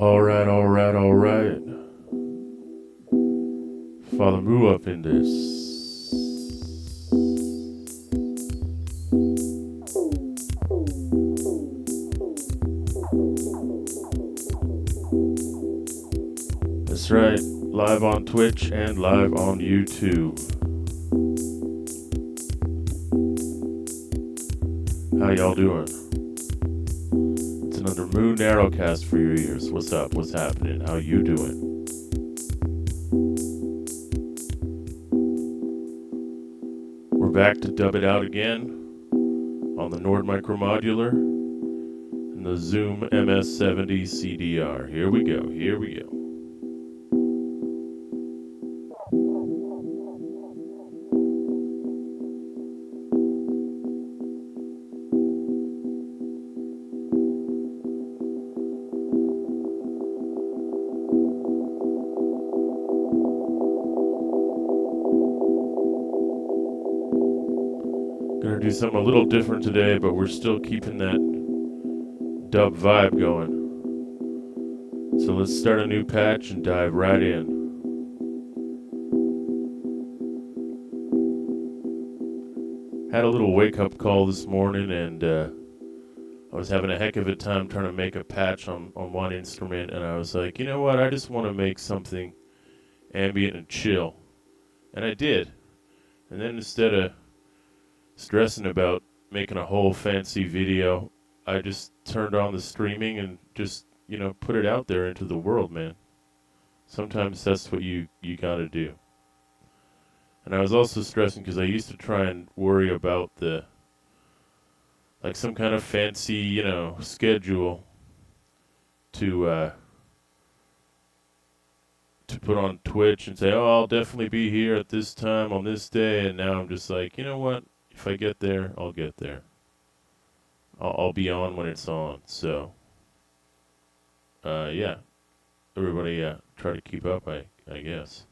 Alright, alright, alright. Father Moo up in this. That's right, live on Twitch and live on YouTube. How y'all doing? It's another Moo Narrowcast for your ears. What's up? What's happening? How you doing? We're back to dub it out again on the Nord Micro Modular and the Zoom MS-70CDR. Here we go, here we go. Gonna do something a little different today, but we're still keeping that dub vibe going. So let's start a new patch and dive right in. Had a little wake-up call this morning, and I was having a heck of a time trying to make a patch on one instrument, and I was like, you know what, I just want to make something ambient and chill. And I did. And then instead of stressing about making a whole fancy video, I just turned on the streaming and just, put it out there into the world, man. Sometimes that's what you gotta do. And I was also stressing because I used to try and worry about some kind of fancy, schedule to put on Twitch and say, oh, I'll definitely be here at this time on this day. And now I'm just like, you know what? If I get there, I'll get there. I'll be on when it's on. So, yeah. Everybody try to keep up, I guess.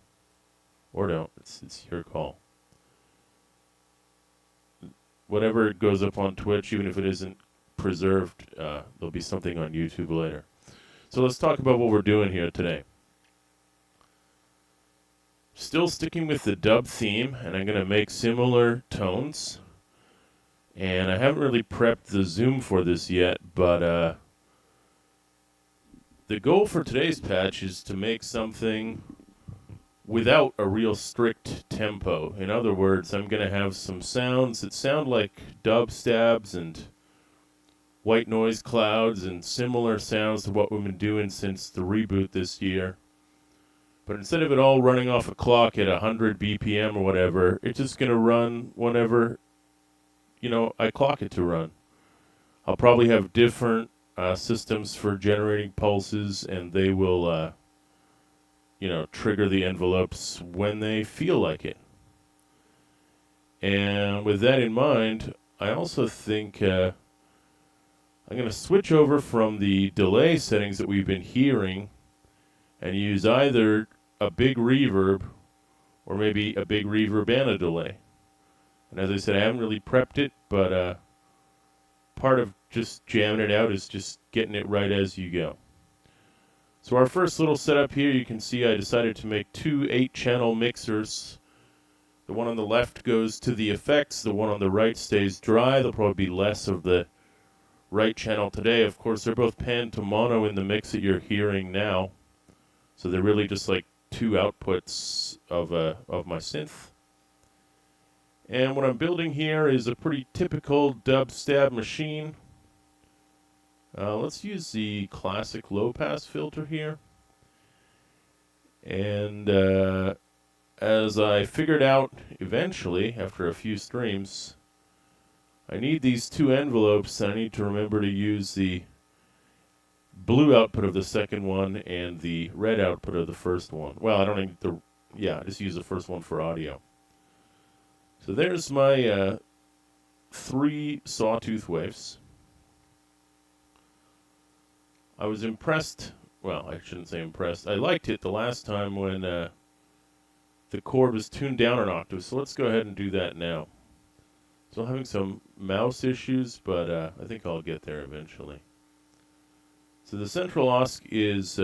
Or don't. It's your call. Whatever goes up on Twitch, even if it isn't preserved, there'll be something on YouTube later. So let's talk about what we're doing here today. Still sticking with the dub theme, and I'm going to make similar tones. And I haven't really prepped the Zoom for this yet, but the goal for today's patch is to make something without a real strict tempo. In other words, I'm going to have some sounds that sound like dub stabs and white noise clouds and similar sounds to what we've been doing since the reboot this year. But instead of it all running off a clock at 100 BPM or whatever, it's just going to run whenever, I clock it to run. I'll probably have different systems for generating pulses, and they will, trigger the envelopes when they feel like it. And with that in mind, I also think I'm going to switch over from the delay settings that we've been hearing and use either a big reverb or maybe a big reverb and a delay. And as I said, I haven't really prepped it, but part of just jamming it out is just getting it right as you go. So our first little setup here, you can see I decided to make two 8-channel mixers. The one on the left goes to the effects, the one on the right stays dry. There'll probably be less of the right channel today. Of course, they're both pan to mono in the mix that you're hearing now. So they're really just like two outputs of my synth. And what I'm building here is a pretty typical dub stab machine. Let's use the classic low-pass filter here. And as I figured out eventually, after a few streams, I need these two envelopes. I need to remember to use the blue output of the second one and the red output of the first one. Well, I don't need I just use the first one for audio. So there's my 3 sawtooth waves. I was impressed, well, I shouldn't say impressed. I liked it the last time when the chord was tuned down an octave, so let's go ahead and do that now. Still having some mouse issues, but I think I'll get there eventually. So the central OSC is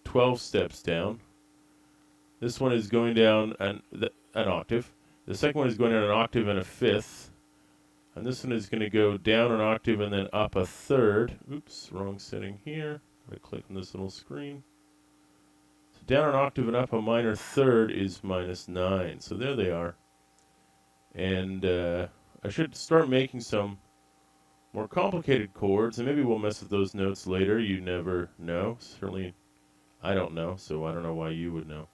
12 steps down. This one is going down an octave. The second one is going down an octave and a fifth. And this one is going to go down an octave and then up a third. Oops, wrong setting here. I click on this little screen. So down an octave and up a minor third is -9. So there they are. And I should start making some more complicated chords, and maybe we'll mess with those notes later. You never know. Certainly, I don't know, so I don't know why you would know.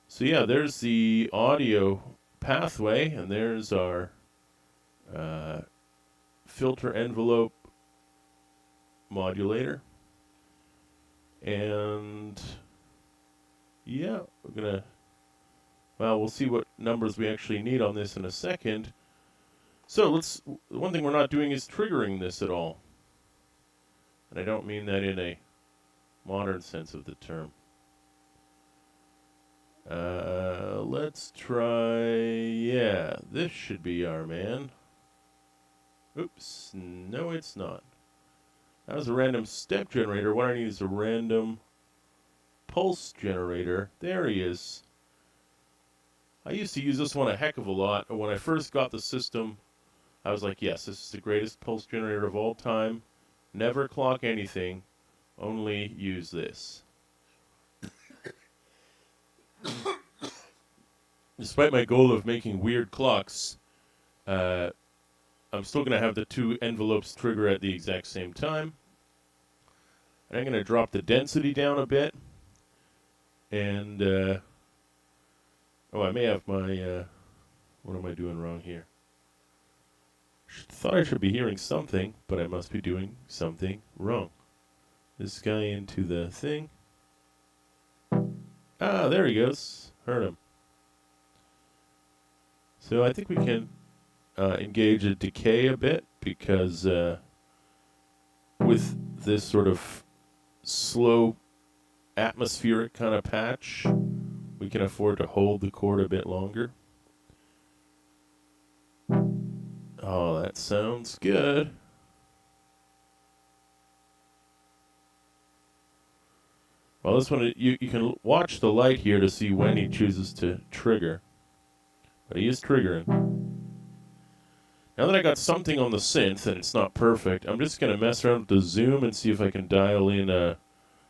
So yeah, there's the audio pathway, and there's our filter envelope modulator. And yeah, we'll see what numbers we actually need on this in a second. So one thing we're not doing is triggering this at all. And I don't mean that in a modern sense of the term. Let's try, this should be our man. Oops, no it's not. That was a random step generator. What I need is a random pulse generator. There he is. I used to use this one a heck of a lot. When I first got the system, I was like, yes, this is the greatest pulse generator of all time. Never clock anything, only use this. Despite my goal of making weird clocks, I'm still going to have the two envelopes trigger at the exact same time. And I'm going to drop the density down a bit. And, I may have my, what am I doing wrong here? Thought I should be hearing something, but I must be doing something wrong. This guy into the thing. Ah, there he goes. Heard him. So I think we can engage a decay a bit, because with this sort of slow atmospheric kind of patch, we can afford to hold the chord a bit longer. Oh, that sounds good. Well, this one, you can watch the light here to see when he chooses to trigger. But he is triggering. Now that I got something on the synth, and it's not perfect, I'm just going to mess around with the zoom and see if I can dial in a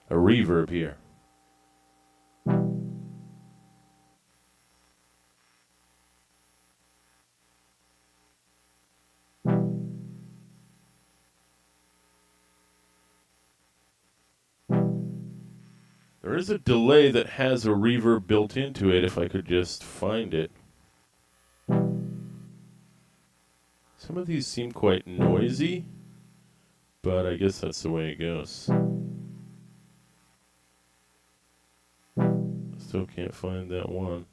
reverb here. There is a delay that has a reverb built into it, if I could just find it. Some of these seem quite noisy, but I guess that's the way it goes. Still can't find that one.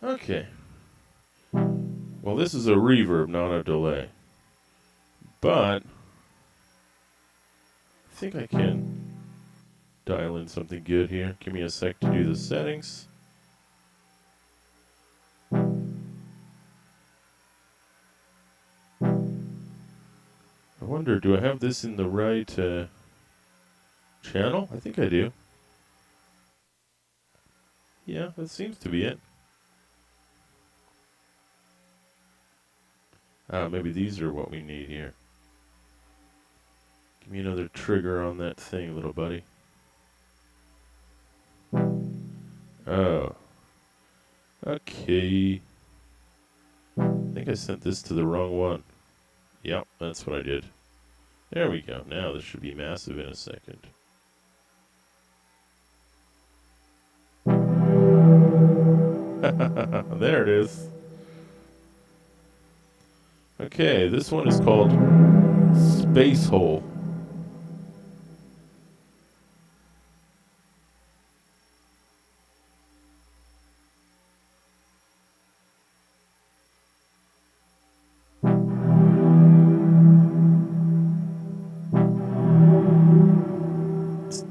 Okay. Well, this is a reverb, not a delay. But I think I can dial in something good here. Give me a sec to do the settings. I wonder, do I have this in the right channel? I think I do. Yeah, that seems to be it. Maybe these are what we need here. Give me another trigger on that thing, little buddy. Oh. Okay. I think I sent this to the wrong one. Yep, that's what I did. There we go. Now this should be massive in a second. There it is. Okay, this one is called Space Hole.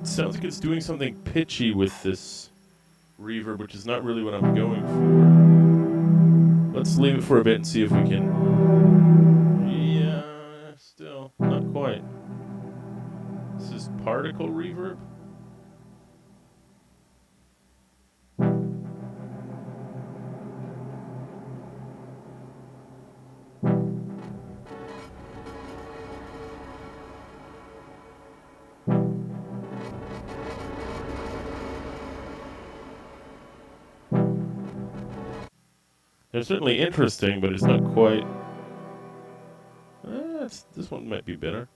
Sounds like it's doing something pitchy with this reverb, which is not really what I'm going for. Let's leave it for a bit and see if we can. Yeah, still not quite. This is particle reverb. It's certainly interesting, but it's not quite. This one might be better.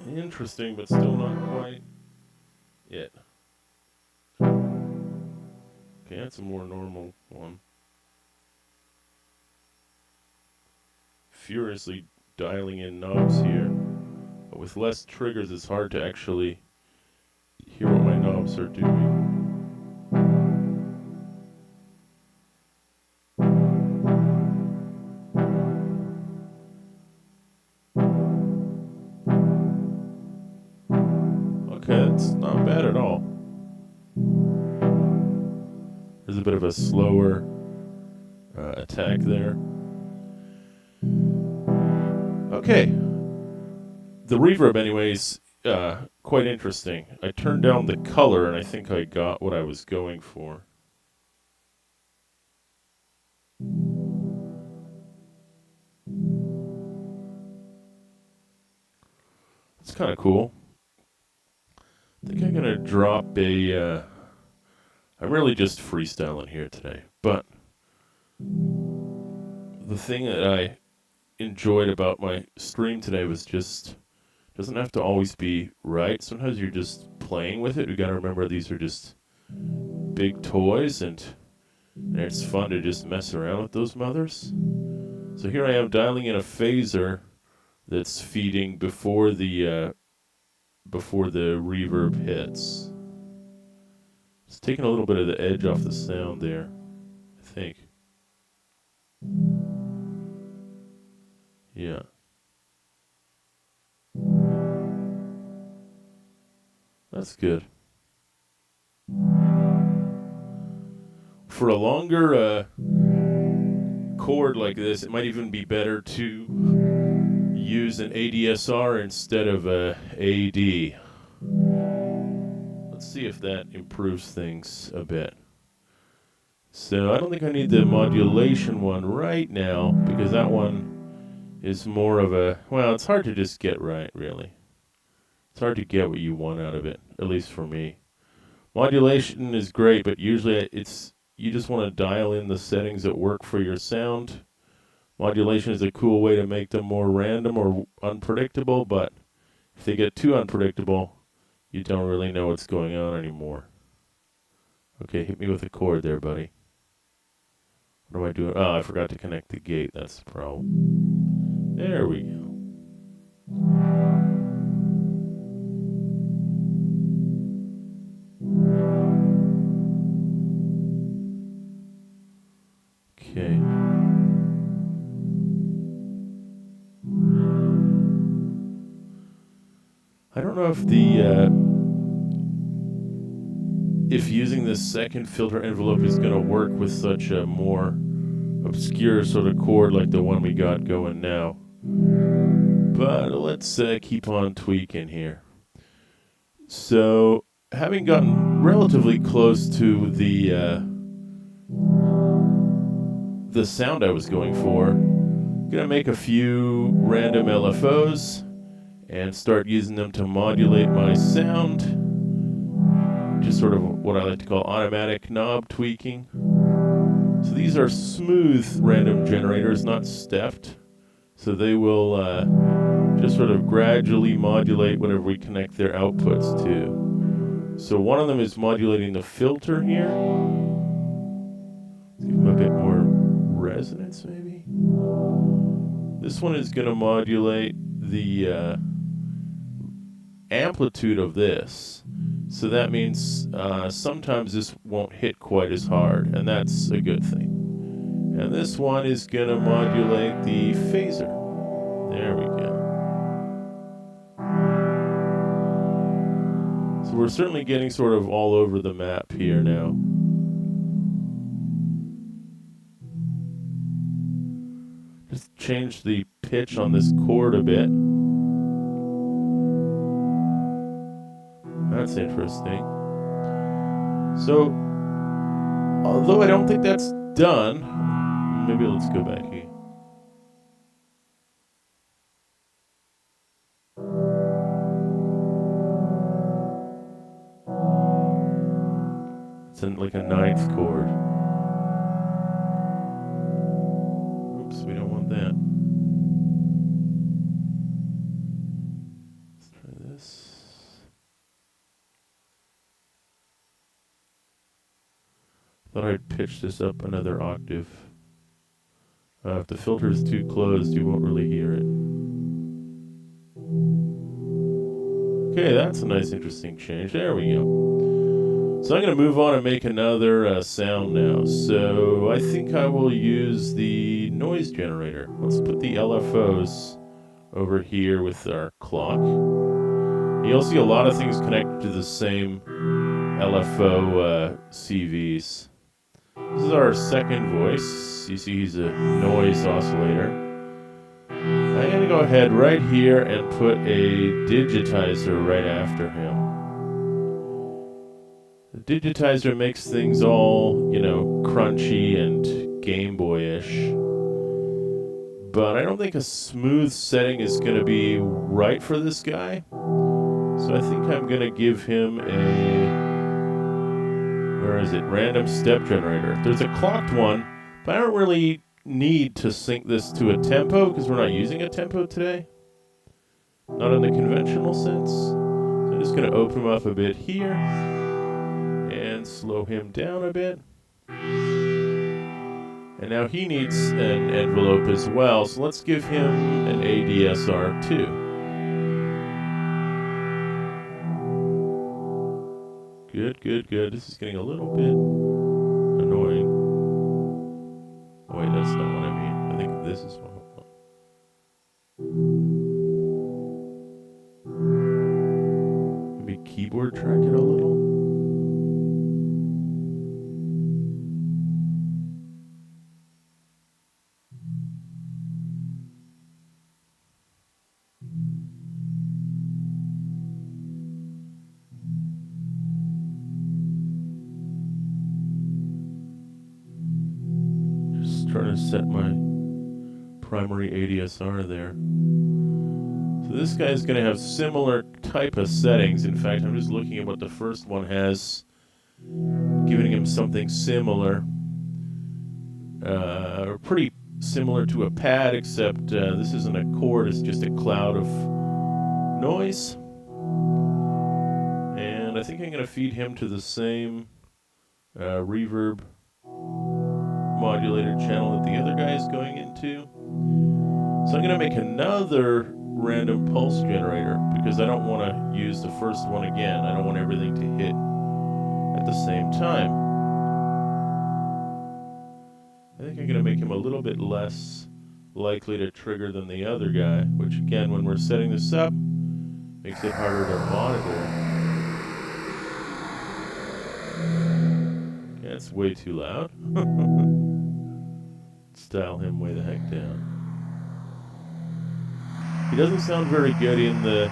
Interesting, but still not quite yet. Okay, that's a more normal one. Furiously dialing in knobs here, but with less triggers, it's hard to actually hear what my knobs are doing. Okay, that's not bad at all. There's a bit of a slower attack there. Okay. The reverb, anyways, quite interesting. I turned down the color, and I think I got what I was going for. It's kind of cool. I think I'm going to drop a... I'm really just freestyling here today, but the thing that I enjoyed about my stream today was just... doesn't have to always be right. Sometimes you're just playing with it. You got to remember these are just big toys, and it's fun to just mess around with those mothers. So here I am dialing in a phaser that's feeding before the reverb hits. It's taking a little bit of the edge off the sound there, I think. Yeah. That's good. For a longer chord like this, it might even be better to use an ADSR instead of a AD. Let's see if that improves things a bit. So I don't think I need the modulation one right now, because that one is more of a, well, it's hard to just get right, really. It's hard to get what you want out of it, at least for me. Modulation is great, but usually you just want to dial in the settings that work for your sound. Modulation is a cool way to make them more random or unpredictable, but if they get too unpredictable, you don't really know what's going on anymore. Okay, hit me with a chord there, buddy. What am I doing? Oh, I forgot to connect the gate. That's the problem. There we go. Okay. I don't know if using this second filter envelope is going to work with such a more obscure sort of chord like the one we got going now. But let's keep on tweaking here. So, having gotten relatively close to the sound I was going for, I'm going to make a few random LFOs and start using them to modulate my sound. Just sort of what I like to call automatic knob tweaking. So these are smooth random generators, not stepped. So they will just sort of gradually modulate whatever we connect their outputs to. So one of them is modulating the filter here. Let's give them a bit more resonance, maybe. This one is going to modulate the amplitude of this. So that means sometimes this won't hit quite as hard, and that's a good thing. And this one is going to modulate the phaser. There we go. So we're certainly getting sort of all over the map here now. Just change the pitch on this chord a bit. That's interesting. So, although I don't think that's done, maybe let's go back here. It's in like a ninth chord. Oops, we don't want that. Let's try this. Thought I'd pitch this up another octave. If the filter is too closed, you won't really hear it. Okay, that's a nice, interesting change. There we go. So I'm going to move on and make another sound now. So I think I will use the noise generator. Let's put the LFOs over here with our clock. You'll see a lot of things connected to the same LFO CVs. This is our second voice. You see he's a noise oscillator. I'm going to go ahead right here and put a digitizer right after him. The digitizer makes things all, crunchy and Game Boy-ish. But I don't think a smooth setting is going to be right for this guy. So I think I'm going to give him random step generator. There's a clocked one, but I don't really need to sync this to a tempo because we're not using a tempo today. Not in the conventional sense. So I'm just going to open him up a bit here and slow him down a bit. And now he needs an envelope as well, so let's give him an ADSR too. Good. This is getting a little bit annoying. Oh wait, that's not what I mean. I think this is what I want. Maybe keyboard track it a little. Trying to set my primary ADSR there. So this guy's going to have similar type of settings. In fact, I'm just looking at what the first one has, giving him something similar, or pretty similar to a pad, except this isn't a chord, it's just a cloud of noise. And I think I'm going to feed him to the same reverb modulator channel that the other guy is going into. So I'm going to make another random pulse generator because I don't want to use the first one again. I don't want everything to hit at the same time. I think I'm going to make him a little bit less likely to trigger than the other guy, which again, when we're setting this up, makes it harder to monitor. Yeah, it's way too loud. Dial him way the heck down. He doesn't sound very good in the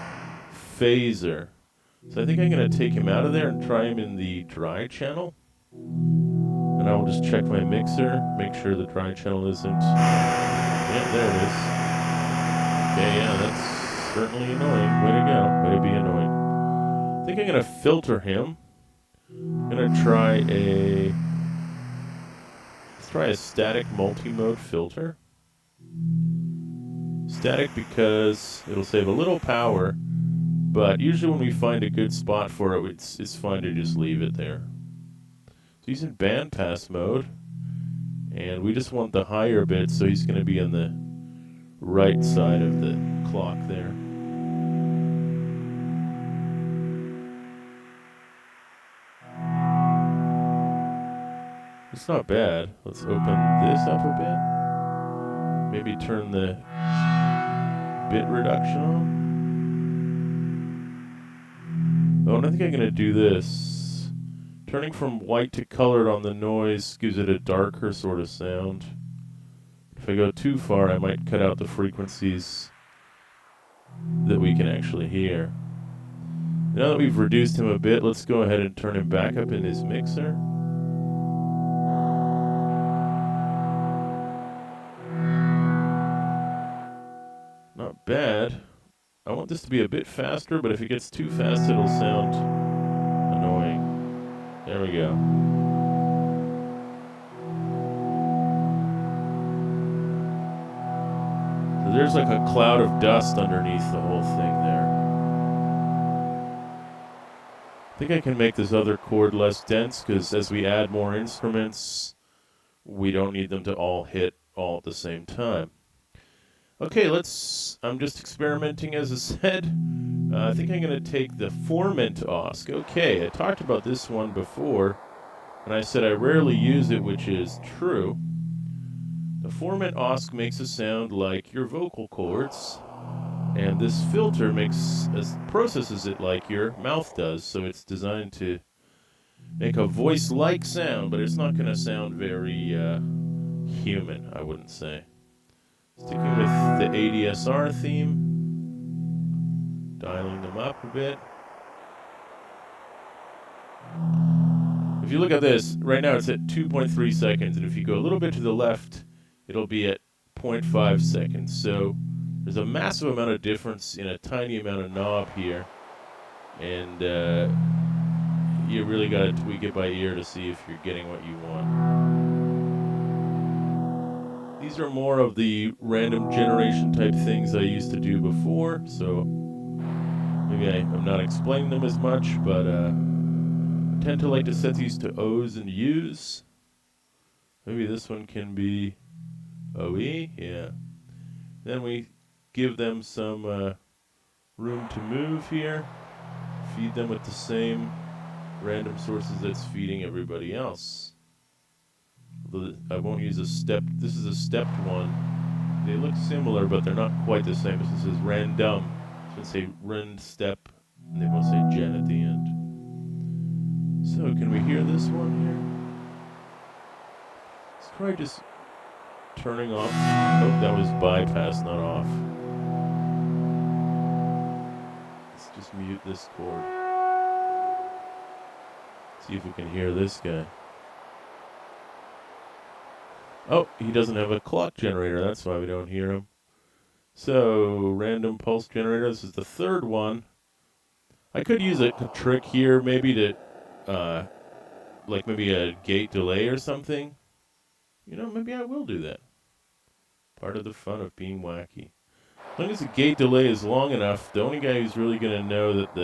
phaser. So I think I'm going to take him out of there and try him in the dry channel. And I will just check my mixer, make sure the dry channel isn't... Yeah, there it is. Okay, yeah, that's certainly annoying. Way to go. Way to be annoying. I think I'm going to filter him. I'm going to try a... Let's try a static multi-mode filter. Static because it'll save a little power, but usually when we find a good spot for it, it's fine to just leave it there. So he's in bandpass mode, and we just want the higher bit, so he's going to be on the right side of the clock there. It's not bad. Let's open this up a bit. Maybe turn the bit reduction on. Oh, and I think I'm going to do this. Turning from white to colored on the noise gives it a darker sort of sound. If I go too far, I might cut out the frequencies that we can actually hear. Now that we've reduced him a bit, let's go ahead and turn him back up in his mixer. Not bad. I want this to be a bit faster, but if it gets too fast, it'll sound annoying. There we go. So there's like a cloud of dust underneath the whole thing there. I think I can make this other chord less dense, because as we add more instruments, we don't need them to all hit all at the same time. Okay, I'm just experimenting, as I said. I think I'm going to take the Formant OSC. Okay, I talked about this one before, and I said I rarely use it, which is true. The Formant OSC makes a sound like your vocal cords, and this filter processes it like your mouth does, so it's designed to make a voice-like sound, but it's not going to sound very human, I wouldn't say. Sticking with the ADSR theme, dialing them up a bit. If you look at this, right now it's at 2.3 seconds, and if you go a little bit to the left, it'll be at 0.5 seconds. So there's a massive amount of difference in a tiny amount of knob here, and you really got to tweak it by ear to see if you're getting what you want. These are more of the random generation type things I used to do before, so maybe I'm not explaining them as much, but I tend to like to set these to O's and U's. Maybe this one can be OE, yeah. Then we give them some room to move here, feed them with the same random sources that's feeding everybody else. I won't use a step. This is a stepped one. They look similar, but they're not quite the same. This is random. It's going to say rend step, and they both say gen at the end. So can we hear this one here? Let's try just turning off. Oh, that was bypass, not off. Let's just mute this chord. See if we can hear this guy. Oh, he doesn't have a clock generator. That's why we don't hear him. So, random pulse generator. This is the third one. I could use a trick here, maybe to, like maybe a gate delay or something. You know, maybe I will do that. Part of the fun of being wacky. As long as the gate delay is long enough, the only guy who's really going to know that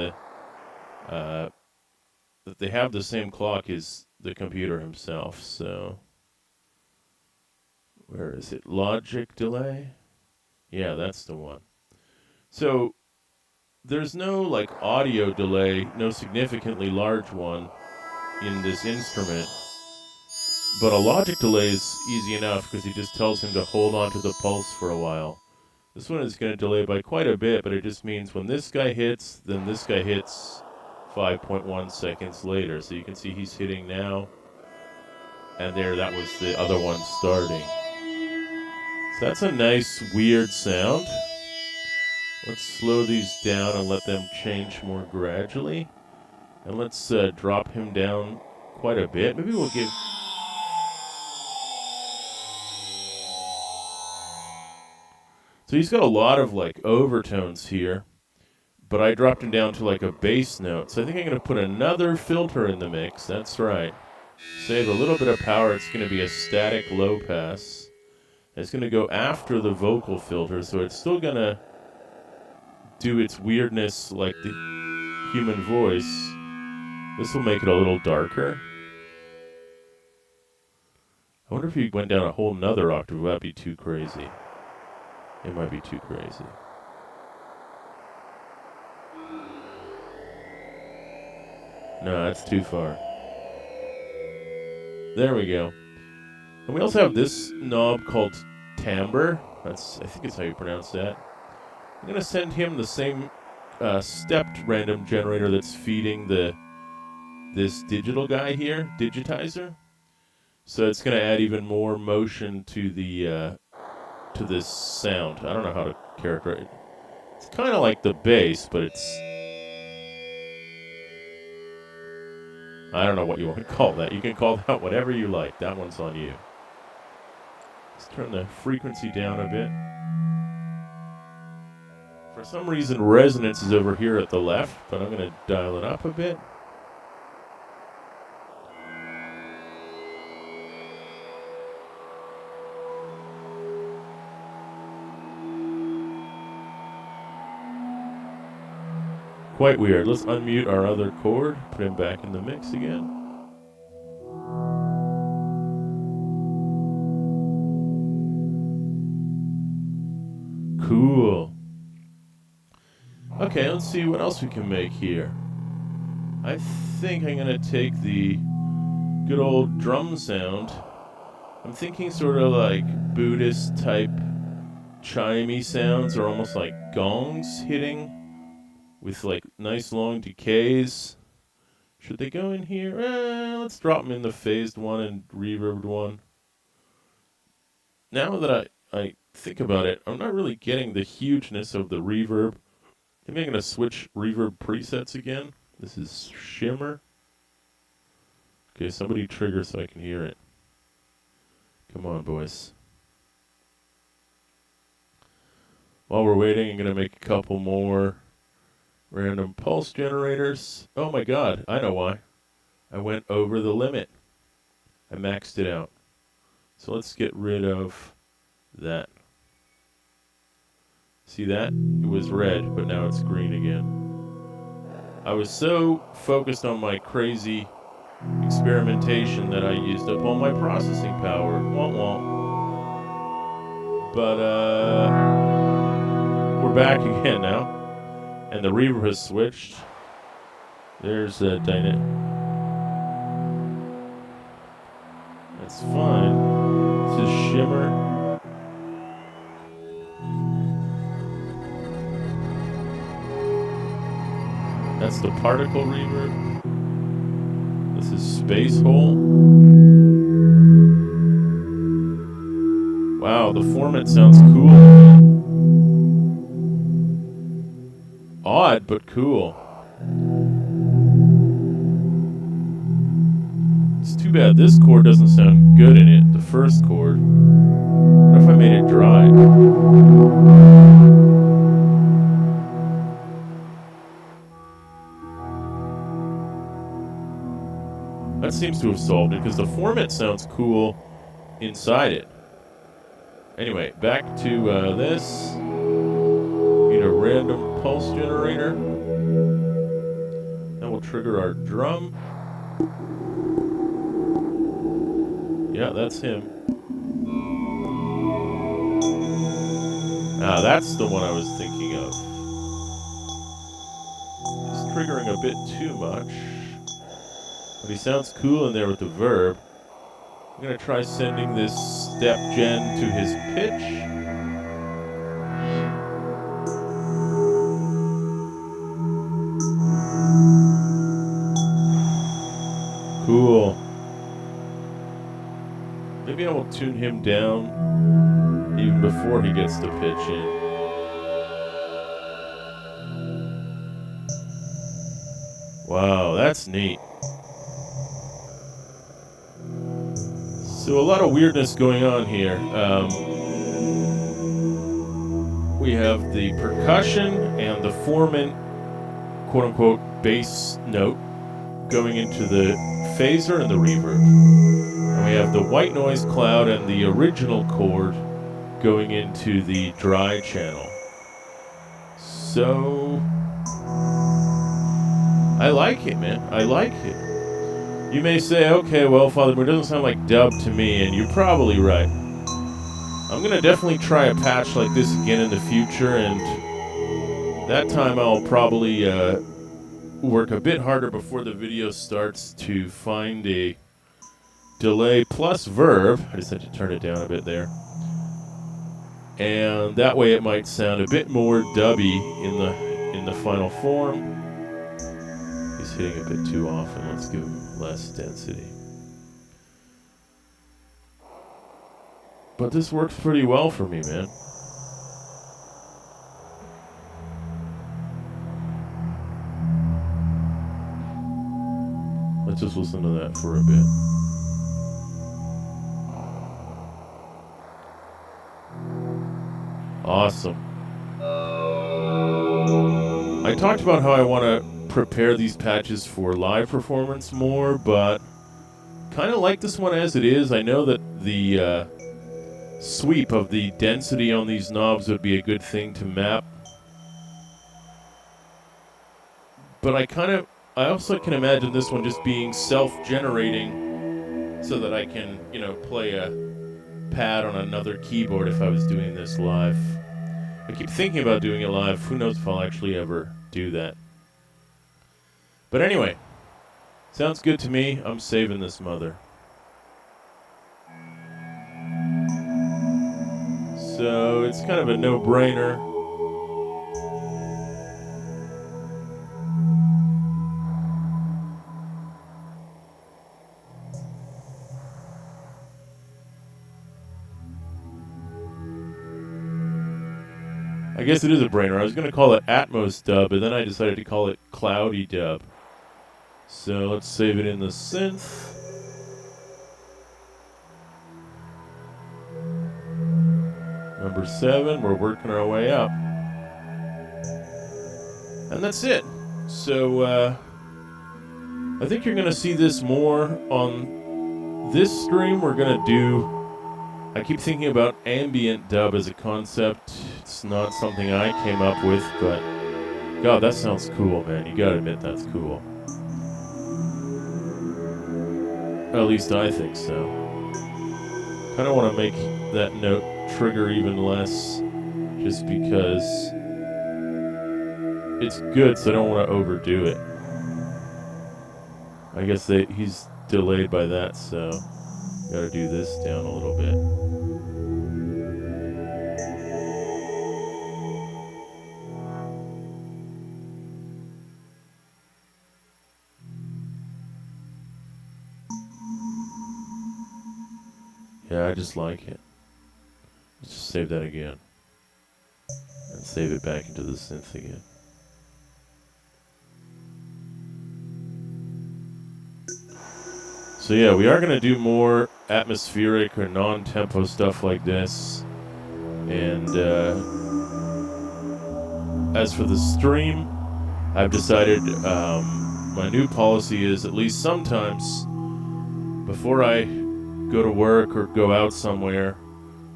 that they have the same clock is the computer himself. So, where is it? Logic delay? Yeah, that's the one. So, there's no like audio delay, no significantly large one in this instrument. But a logic delay is easy enough because he just tells him to hold on to the pulse for a while. This one is going to delay by quite a bit, but it just means when this guy hits, then this guy hits 5.1 seconds later. So you can see he's hitting now. And there, that was the other one starting. So that's a nice, weird sound. Let's slow these down and let them change more gradually. And let's drop him down quite a bit. Maybe we'll give... So he's got a lot of like overtones here, but I dropped him down to like a bass note. So I think I'm going to put another filter in the mix. That's right. save a little bit of power. It's going to be a static low pass. It's going to go after the vocal filter, so it's still going to do its weirdness like the human voice. This will make it a little darker. I wonder if he went down a whole nother octave. Would that be too crazy? It might be too crazy. No, that's too far. There we go. And we also have this knob called timbre. I think it's how you pronounce that. I'm going to send him the same stepped random generator that's feeding this digital guy here, digitizer. So it's going to add even more motion to the to this sound. I don't know how to characterize it. It's kind of like the bass, but it's... I don't know what you want to call that. You can call that whatever you like. That one's on you. Let's turn the frequency down a bit. For some reason, resonance is over here at the left, but I'm going to dial it up a bit. Quite weird. Let's unmute our other chord, put him back in the mix again. Cool. Okay, let's see what else we can make here. I think I'm going to take the good old drum sound. I'm thinking sort of like Buddhist type chimey sounds, or almost like gongs hitting with like nice long decays. Should they go in here? Let's drop them in the phased one and reverbed one. Now that I think about it, I'm not really getting the hugeness of the reverb. Maybe I'm going to switch reverb presets again. This is shimmer. Okay, somebody trigger so I can hear it. Come on, boys. While we're waiting, I'm going to make a couple more random pulse generators. Oh my god, I know why. I went over the limit. I maxed it out. So let's get rid of that. See that? It was red, but now it's green again. I was so focused on my crazy experimentation that I used up all my processing power. Womp womp. But, we're back again now. And the reverb has switched. There's a dynamic. That's fine. This is shimmer. That's the particle reverb. This is space hole. Wow, the format sounds cool. Odd, but cool. It's too bad this chord doesn't sound good in it, the first chord. What if I made it dry? That seems to have solved it, because the format sounds cool inside it. Anyway, back to this. Need a random pulse generator. Then we'll trigger our drum. Yeah, that's him. Ah, that's the one I was thinking of. He's triggering a bit too much. But he sounds cool in there with the verb. I'm going to try sending this step gen to his pitch. Cool. Maybe I will tune him down even before he gets the pitch in. Wow, that's neat. So a lot of weirdness going on here. We have the percussion and the formant, quote-unquote, bass note going into the phaser and the reverb. And we have the white noise cloud and the original chord going into the dry channel. So I like it, man. I like it. You may say, okay, well, Father Moon, it doesn't sound like dub to me, and you're probably right. I'm going to definitely try a patch like this again in the future, and that time I'll probably work a bit harder before the video starts to find a delay plus verb. I just had to turn it down a bit there. And that way it might sound a bit more dubby in the final form. He's hitting a bit too often. Let's give him less density. But this works pretty well for me, man. Let's just listen to that for a bit. Awesome. I talked about how I want to prepare these patches for live performance more, but kind of like this one as it is. I know that the sweep of the density on these knobs would be a good thing to map. But I also can imagine this one just being self-generating so that I can, play a pad on another keyboard if I was doing this live. I keep thinking about doing it live. Who knows if I'll actually ever do that. But anyway, sounds good to me. I'm saving this mother. So it's kind of a no-brainer. I guess it is a brainer. I was going to call it Atmos Dub, but then I decided to call it Cloudy Dub. So let's save it in the synth. Number 7, we're working our way up. And that's it. So I think you're going to see this more on this stream. We're going to do... I keep thinking about ambient dub as a concept. It's not something I came up with, but God, that sounds cool, man. You gotta admit that's cool. At least I think so. Kind of want to make that note trigger even less, just because it's good, so I don't want to overdo it. I guess he's delayed by that, so gotta do this down a little bit. Yeah, I just like it. Let's just save that again. And save it back into the synth again. So yeah, we are going to do more atmospheric or non-tempo stuff like this. And as for the stream, I've decided my new policy is at least sometimes before I go to work or go out somewhere,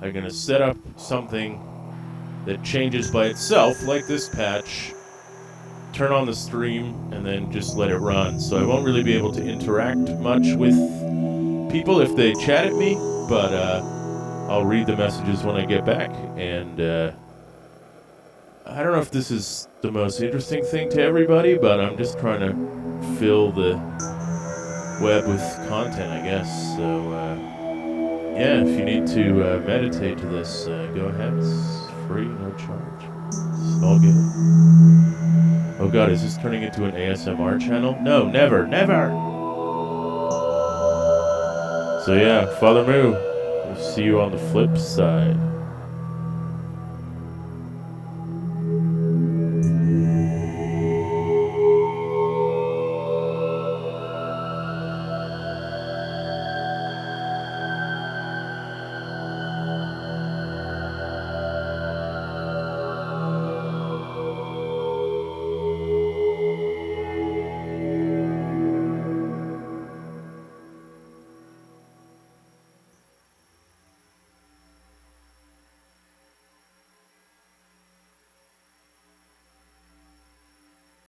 I'm going to set up something that changes by itself, like this patch, turn on the stream, and then just let it run. So I won't really be able to interact much with people if they chat at me, but I'll read the messages when I get back. And I don't know if this is the most interesting thing to everybody, but I'm just trying to fill the web with content, I guess. So yeah, if you need to meditate to this, go ahead. It's free, no charge. It's all good. Oh God, is this turning into an ASMR channel? No, never, never! So yeah, Father Moo, we'll see you on the flip side.